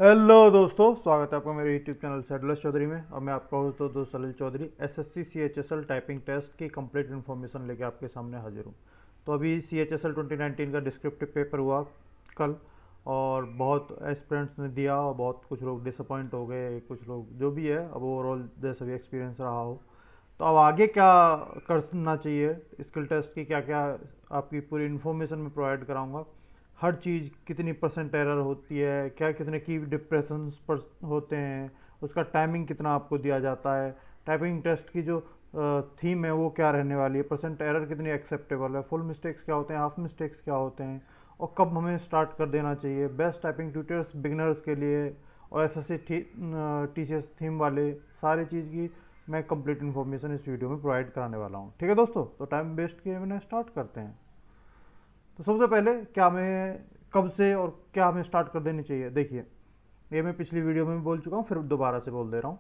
Hello दोस्तों, स्वागत है आपका मेरे यूट्यूब चैनल सेडलस चौधरी में। और मैं आपका होस्ट दोस्त Salil Chaudhary SSC CHSL typing test की कंप्लीट इन्फॉर्मेशन लेके आपके सामने हाजिर हूँ। तो अभी सीएचएसएल 2019 का डिस्क्रिप्टिव पेपर हुआ कल, और बहुत एस्पिरेंट्स ने दिया और बहुत कुछ लोग डिसअपॉइंट हो गए, कुछ लोग जो भी है। अब ओवरऑल जैसा भी एक्सपीरियंस रहा हो, तो अब आगे क्या करना चाहिए, स्किल टेस्ट की क्या क्या आपकी पूरी इन्फॉर्मेशन में प्रोवाइड कराऊंगा। हर चीज़ कितनी परसेंट एरर होती है, क्या कितने की डिप्रेशन पर होते हैं, उसका टाइमिंग कितना आपको दिया जाता है, टाइपिंग टेस्ट की जो थीम है वो क्या रहने वाली है, परसेंट एरर कितनी एक्सेप्टेबल है, फुल मिस्टेक्स क्या होते हैं, हाफ मिस्टेक्स क्या होते हैं, और कब हमें स्टार्ट कर देना चाहिए, बेस्ट टाइपिंग ट्यूटर्स बिगिनर्स के लिए, और एस एस टीसीएस थीम वाले सारी चीज़ की मैं कंप्लीट इन्फॉर्मेशन इस वीडियो में प्रोवाइड कराने वाला हूँ। ठीक है दोस्तों, तो टाइम वेस्ट किए मैंने स्टार्ट करते हैं। तो सबसे पहले क्या हमें कब से और क्या हमें स्टार्ट कर देनी चाहिए। देखिए, ये मैं पिछली वीडियो में भी बोल चुका हूँ, फिर दोबारा से बोल दे रहा हूँ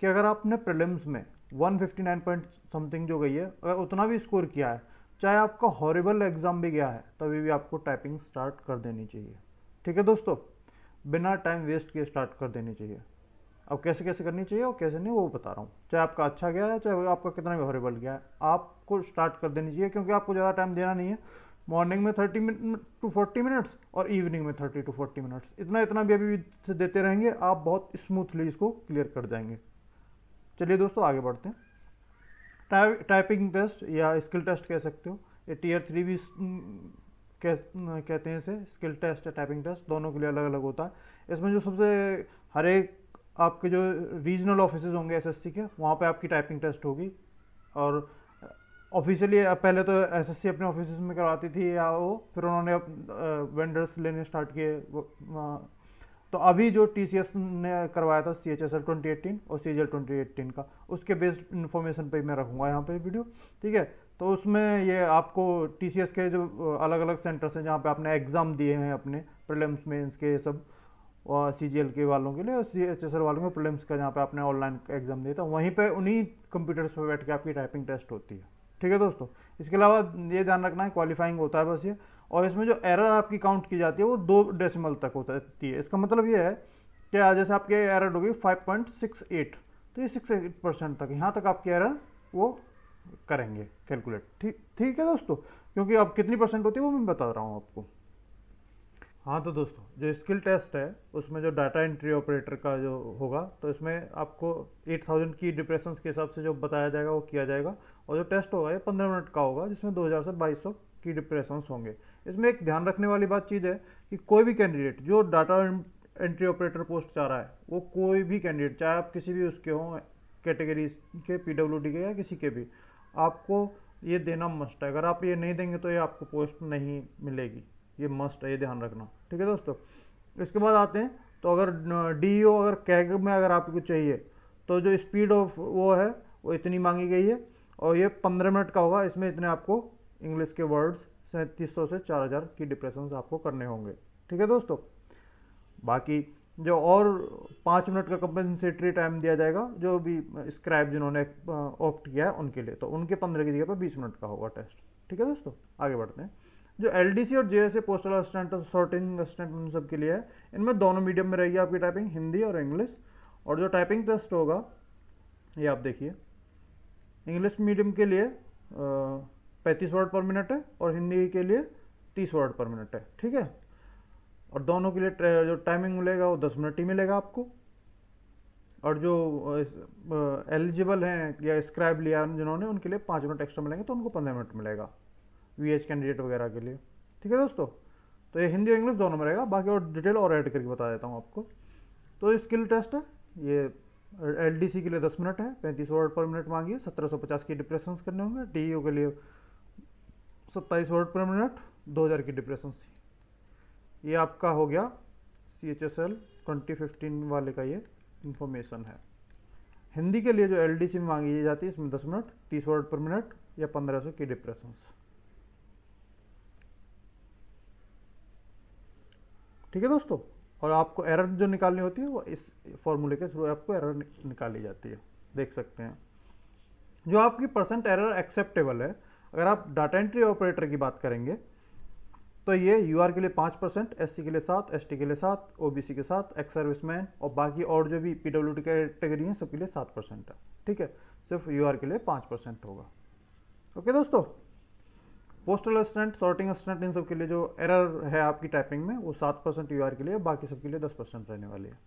कि अगर आपने प्रीलिम्स में 159 पॉइंट समथिंग जो गई है, अगर उतना भी स्कोर किया है, चाहे आपका हॉरिबल एग्जाम भी गया है, तभी भी आपको टाइपिंग स्टार्ट कर देनी चाहिए। ठीक है दोस्तों, बिना टाइम वेस्ट किए स्टार्ट कर देनी चाहिए। अब कैसे कैसे करनी चाहिए और कैसे नहीं वो बता रहा हूँ। चाहे आपका अच्छा गया है, चाहे आपका कितना भी हॉरिबल गया है, आपको स्टार्ट कर देनी चाहिए, क्योंकि आपको ज़्यादा टाइम देना नहीं है। मॉर्निंग में 30 टू 40 मिनट्स और इवनिंग में 30 टू 40 मिनट्स, इतना इतना भी अभी से देते रहेंगे, आप बहुत स्मूथली इसको क्लियर कर जाएंगे। चलिए दोस्तों, आगे बढ़ते हैं। टाइपिंग टेस्ट या स्किल टेस्ट कह सकते हो, ये टीयर 3 भी कहते हैं इसे। स्किल टेस्ट या टाइपिंग टेस्ट दोनों के लिए अलग अलग होता है। इसमें जो सबसे हर एक आपके जो रीजनल ऑफिसेज होंगे एसएससी के, वहाँ पे आपकी टाइपिंग टेस्ट होगी। और ऑफिशियली पहले तो एसएससी अपने ऑफिस में करवाती थी या वो, फिर उन्होंने वेंडर्स लेने स्टार्ट किए तो अभी जो टीसीएस ने करवाया था सीएचएसएल 2018 और सीजीएल 2018 का, उसके बेस्ड इन्फॉर्मेशन पे मैं रखूँगा यहाँ पे वीडियो। ठीक है, तो उसमें ये आपको टीसीएस के जो अलग अलग सेंटर्स हैं जहाँ पे आपने एग्ज़ाम दिए हैं अपने प्रीलिम्स मेंस के सब, और सीजीएल के वालों के लिए और सीएचएसएल वालों के प्रीलिम्स का जहाँ पे आपने ऑनलाइन एग्जाम दिया था, वहीं पे उन्हीं कंप्यूटर्स पे बैठ के आपकी टाइपिंग टेस्ट होती है। ठीक है दोस्तों, इसके अलावा ये ध्यान रखना है, क्वालिफाइंग होता है बस ये। और इसमें जो एरर आपकी काउंट की जाती है वो 2 डेसिमल तक होती है। इसका मतलब ये है कि जैसे आपकी एरर होगी 5.68, तो ये 68% तक, यहाँ तक आपकी एरर वो करेंगे कैलकुलेट। ठीक ठीक है दोस्तों, क्योंकि अब कितनी परसेंट होती है वो मैं बता रहा हूँ आपको। हाँ तो दोस्तों, जो स्किल टेस्ट है उसमें जो डाटा एंट्री ऑपरेटर का जो होगा, तो इसमें आपको 8000 की डिप्रेशन के हिसाब से जो बताया जाएगा वो किया जाएगा। और जो टेस्ट होगा ये 15 मिनट का होगा, जिसमें 2000 से 2200 की डिप्रेशन होंगे। इसमें एक ध्यान रखने वाली बात चीज़ है कि कोई भी कैंडिडेट जो डाटा एंट्री ऑपरेटर पोस्ट चाह रहा है, वो कोई भी कैंडिडेट, चाहे आप किसी भी उसके हों कैटेगरी के, पीडब्ल्यूडी के या किसी के भी, आपको ये देना मस्ट है। अगर आप ये नहीं देंगे तो ये आपको पोस्ट नहीं मिलेगी, ये मस्ट है, ये ध्यान रखना। ठीक है दोस्तों, इसके बाद आते हैं, तो अगर डीईओ अगर कैग में अगर आपको चाहिए, तो जो स्पीड ऑफ वो है वो इतनी मांगी गई है, और ये 15 मिनट का होगा। इसमें इतने आपको इंग्लिश के वर्ड्स 3700 से 4000 की डिप्रेशन आपको करने होंगे। ठीक है दोस्तों, बाकी जो और 5 मिनट का कंपनसेटरी टाइम दिया जाएगा जो भी स्क्राइब जिन्होंने ऑप्ट किया है उनके लिए, तो उनके 15 की जगह पर 20 मिनट का होगा टेस्ट। ठीक है दोस्तों, आगे बढ़ते हैं। जो एलडीसी और जेएसए पोस्टल असिस्टेंट और सॉर्टिंग असिस्टेंट उन सब के लिए है, इनमें दोनों मीडियम में रहेगी आपकी टाइपिंग, हिंदी और इंग्लिश। और जो टाइपिंग टेस्ट होगा ये आप देखिए, इंग्लिश मीडियम के लिए 35 वर्ड पर मिनट है और हिंदी के लिए 30 वर्ड पर मिनट है। ठीक है, और दोनों के लिए जो टाइमिंग मिलेगा वो 10 मिनट ही मिलेगा आपको। और जो एलिजिबल हैं या स्क्राइब लिया जिन्होंने, उनके लिए 5 मिनट एक्स्ट्रा मिलेंगे, तो उनको 15 मिनट मिलेगा वीएच कैंडिडेट वगैरह के लिए। ठीक है दोस्तों, तो ये हिंदी और इंग्लिश दोनों में रहेगा। बाकी और डिटेल और ऐड करके बता देता हूँ आपको। तो स्किल टेस्ट है ये, एलडीसी के लिए 10 मिनट है, 35 वर्ड पर मिनट मांगिए, 1750 की डिप्रेशन करने होंगे। डीईओ के लिए 27 वर्ड पर मिनट, 2000 की डिप्रेशन। ये आपका हो गया सीएचएसएल 2015 वाले का ये इंफॉर्मेशन है। हिंदी के लिए जो एलडीसी में मांगी जाती है, इसमें 10 मिनट, 30 वर्ड पर मिनट या 1500 की डिप्रेशन। ठीक है दोस्तों, और आपको एरर जो निकालनी होती है वो इस फॉर्मूले के थ्रू आपको एरर निकाली जाती है, देख सकते हैं। जो आपकी परसेंट एरर एक्सेप्टेबल है, अगर आप डाटा एंट्री ऑपरेटर की बात करेंगे, तो ये यूआर के लिए 5%, एससी के लिए 7, एसटी के लिए 7, ओबीसी के 7, एक्स सर्विसमैन और बाकी और जो भी पीडब्ल्यूडी कैटेगरी हैं सबके लिए 7% है। ठीक है, सिर्फ यूआर के लिए 5% होगा। ओके दोस्तों, पोस्टल असिस्टेंट, सॉर्टिंग असिस्टेंट, इन सब के लिए जो एरर है आपकी टाइपिंग में वो 7% यूआर के लिए, बाकी सबके लिए 10% रहने वाली है।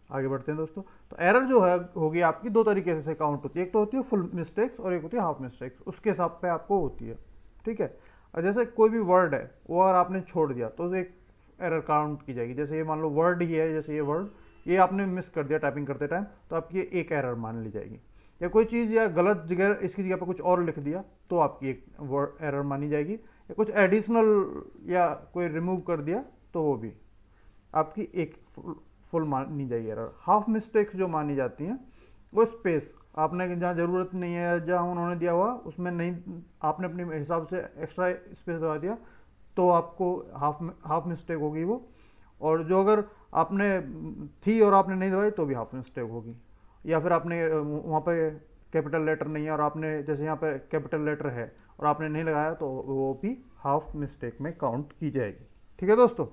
आगे बढ़ते हैं दोस्तों। तो एरर जो है होगी आपकी दो तरीके से काउंट होती है, एक तो होती है फुल मिस्टेक्स और एक होती है हाफ मिस्टेक्स, उसके हिसाब पे आपको होती है। ठीक है, और जैसे कोई भी वर्ड है वो अगर आपने छोड़ दिया तो एक एरर काउंट की जाएगी। जैसे ये मान लो वर्ड ही है, जैसे ये वर्ड ये आपने मिस कर दिया टाइपिंग करते टाइम, तो आपकी एक एरर मान ली जाएगी। या कोई चीज़ या गलत जगह इसकी जगह पर कुछ और लिख दिया तो आपकी एक वर्ड एरर मानी जाएगी, या कुछ एडिशनल या कोई रिमूव कर दिया तो वो भी आपकी एक फुल मानी जाएगी एरर। हाफ मिस्टेक्स जो मानी जाती हैं वो स्पेस आपने जहाँ ज़रूरत नहीं है, जहाँ उन्होंने दिया हुआ उसमें नहीं, आपने अपने हिसाब से एक्स्ट्रा स्पेस दबा दिया तो आपको हाफ मिस्टेक होगी वो। और जो अगर आपने थी और आपने नहीं दबाई तो भी हाफ मिस्टेक होगी। या फिर आपने वहाँ पे कैपिटल लेटर नहीं है और आपने जैसे यहाँ पे कैपिटल लेटर है और आपने नहीं लगाया तो वो भी हाफ मिस्टेक में काउंट की जाएगी। ठीक है दोस्तों,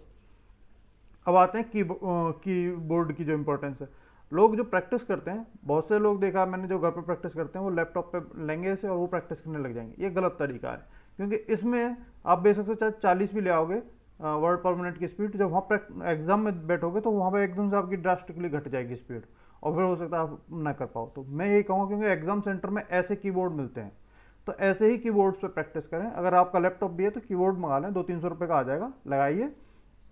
अब आते हैं कीबोर्ड की जो इम्पोर्टेंस है। लोग जो प्रैक्टिस करते हैं, बहुत से लोग देखा मैंने जो घर पे प्रैक्टिस करते हैं वो लैपटॉप पे लेंगे इसे और वो प्रैक्टिस करने लग जाएंगे। ये गलत तरीका है, क्योंकि इसमें आप बेशक से चाहे 40 भी ले आओगे वर्ड पर मिनट की स्पीड, जब वहाँ एग्जाम में बैठोगे तो वहाँ पर एकदम से आपकी ड्रास्टिकली घट जाएगी स्पीड और फिर हो सकता है आप ना कर पाओ। तो मैं यही कहूँगा, क्योंकि एग्जाम सेंटर में ऐसे कीबोर्ड मिलते हैं तो ऐसे ही कीबोर्ड्स पे प्रैक्टिस करें। अगर आपका लैपटॉप भी है तो कीबोर्ड मंगा लें, 200-300 रुपये का आ जाएगा, लगाइए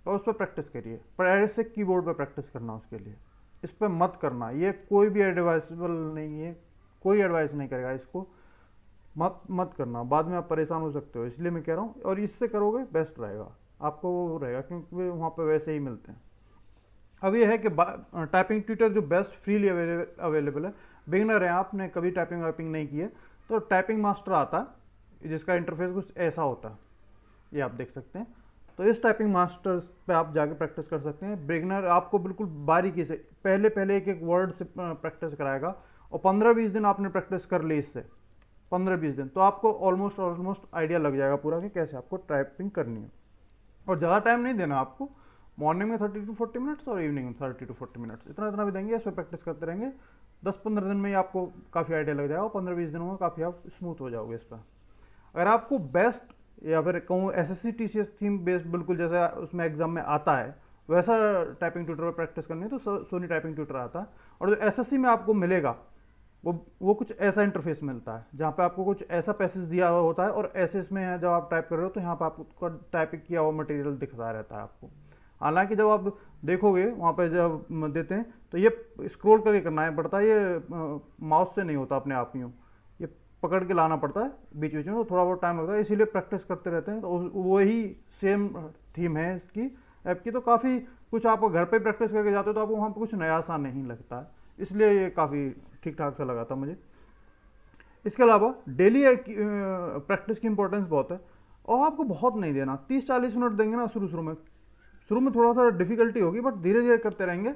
और उस पर प्रैक्टिस करिए। पर ऐसे कीबोर्ड पर प्रैक्टिस करना, उसके लिए इस पर मत करना। ये कोई भी एडवाइसेबल नहीं है, कोई एडवाइस नहीं करेगा इसको, मत करना, बाद में आप परेशान हो सकते हो। इसलिए मैं कह रहा हूँ, और इससे करोगे बेस्ट रहेगा, आपको वो रहेगा, क्योंकि वहाँ पे वैसे ही मिलते हैं। अब ये है कि टाइपिंग ट्यूटर जो बेस्ट फ्रीली अवेलेबल है। बिगिनर है, आपने कभी टाइपिंग वाइपिंग नहीं की है तो टाइपिंग मास्टर आता है जिसका इंटरफेस कुछ ऐसा होता है, ये आप देख सकते हैं। तो इस टाइपिंग मास्टर्स पे आप जाके प्रैक्टिस कर सकते हैं। बिगिनर आपको बिल्कुल बारीकी से पहले एक वर्ड से प्रैक्टिस कराएगा और 15-20 दिन आपने प्रैक्टिस कर ली इससे, 15-20 दिन, तो आपको ऑलमोस्ट आइडिया लग जाएगा पूरा कि कैसे आपको टाइपिंग करनी है। और ज़्यादा टाइम नहीं देना आपको, मॉर्निंग में 30-40 मिनट्स और इवनिंग में 30-40 मिनट्स, इतना भी देंगे। इस पर प्रैक्टिस करते रहेंगे, 10-15 दिन में ही आपको काफ़ी आइडिया लग जाएगा और 15-20 दिनों में काफ़ी आप स्मूथ हो जाओगे इस पर। अगर आपको बेस्ट या फिर कहूँ एसएससी टीसीएस थीम बेस्ड बिल्कुल जैसा उसमें एग्जाम में आता है वैसा टाइपिंग ट्यूटर पर प्रैक्टिस करनी है तो सोनी टाइपिंग ट्यूटर आता है। और जो एसएससी में आपको मिलेगा वो कुछ ऐसा इंटरफेस मिलता है जहाँ पे आपको कुछ ऐसा पैसेज दिया हुआ होता है और ऐसे इसमें जब आप टाइप कर रहे हो तो यहाँ पे आपको टाइपिंग किया हुआ मटेरियल दिखता रहता है आपको। हालांकि जब आप देखोगे वहाँ पे जब देते हैं तो ये स्क्रॉल करके करना पड़ता है, ये माउस से नहीं होता अपने आप ही, ये पकड़ के लाना पड़ता है बीच बीच में, तो थोड़ा बहुत टाइम लगता है, इसीलिए प्रैक्टिस करते रहते हैं। तो वही सेम थीम है इसकी ऐप की, तो काफ़ी कुछ आप घर पे प्रैक्टिस करके जाते हो तो आपको वहाँ पर कुछ नया सा नहीं लगता है, इसलिए ये काफ़ी ठीक ठाक सा लगा था मुझे। इसके अलावा डेली प्रैक्टिस की इंपॉर्टेंस बहुत है और आपको बहुत नहीं देना, 30-40 मिनट देंगे ना शुरू में थोड़ा सा डिफिकल्टी होगी, बट धीरे धीरे करते रहेंगे।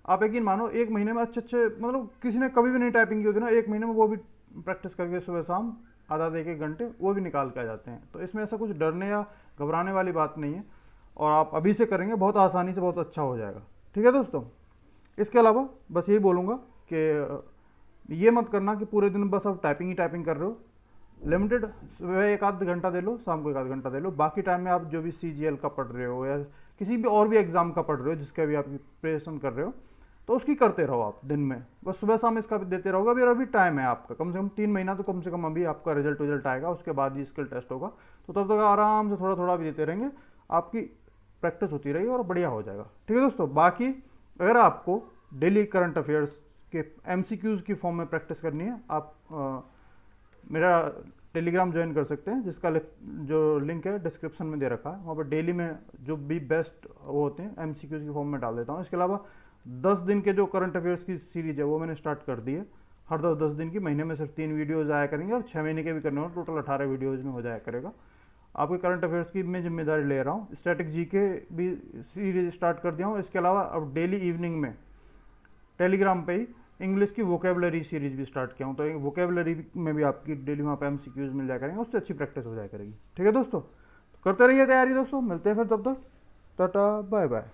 आप यकीन मानो 1 महीने में अच्छे मतलब किसी ने कभी भी नहीं टाइपिंग की होती ना, 1 महीने में वो भी प्रैक्टिस करके सुबह शाम आधा 1 घंटे वो भी निकाल के आ जाते हैं। तो इसमें ऐसा कुछ डरने या घबराने वाली बात नहीं है और आप अभी से करेंगे बहुत आसानी से बहुत अच्छा हो जाएगा। ठीक है दोस्तों, इसके अलावा बस यही बोलूँगा कि ये मत करना कि पूरे दिन बस आप टाइपिंग ही टाइपिंग कर रहे हो। लिमिटेड सुबह 1-आध घंटा दे लो, शाम को 1-आध घंटा दे लो, बाकी टाइम में आप जो भी CGL का पढ़ रहे हो या किसी भी और भी एग्जाम का पढ़ रहे हो जिसका भी आप प्रिपरेशन कर रहे हो तो उसकी करते रहो आप दिन में, बस सुबह शाम इसका भी देते रहोगे। अभी टाइम है आपका कम से कम 3 महीना, तो कम से कम अभी आपका रिजल्ट आएगा, उसके बाद ही स्किल टेस्ट होगा, तो तब तक आराम से थोड़ा थोड़ा भी देते रहेंगे, आपकी प्रैक्टिस होती रहेगी और बढ़िया हो जाएगा। ठीक है दोस्तों, बाकी अगर आपको डेली करंट अफेयर्स के MCQs की फॉर्म में प्रैक्टिस करनी है, आप मेरा टेलीग्राम ज्वाइन कर सकते हैं, जिसका जो लिंक है डिस्क्रिप्शन में दे रखा है। वहाँ पर डेली में जो भी बेस्ट वो होते हैं MCQs की फॉर्म में डाल देता हूँ। इसके अलावा 10 दिन के जो करंट अफेयर्स की सीरीज है वो मैंने स्टार्ट कर दी है, हर 10 दिन की, महीने में सिर्फ 3 वीडियोज़ आया करेंगे और 6 महीने के भी करने होंगे, टोटल 18 वीडियोज़ में हो जाया करेगा। आपके करंट अफेयर्स की मैं जिम्मेदारी ले रहा हूँ। स्टैटिक GK भी सीरीज स्टार्ट कर दिया हूँ। इसके अलावा अब डेली इवनिंग में टेलीग्राम पे ही इंग्लिश की वोकेबलरी सीरीज भी स्टार्ट किया हूँ, तो वोकेबलरी में भी आपकी डेली वहाँ पे MCQs मिल जाया करेंगे, उससे अच्छी प्रैक्टिस हो जाया करेगी। ठीक है दोस्तों, करते रहिए तैयारी दोस्तों, मिलते हैं फिर, तब तक टाटा बाय बाय।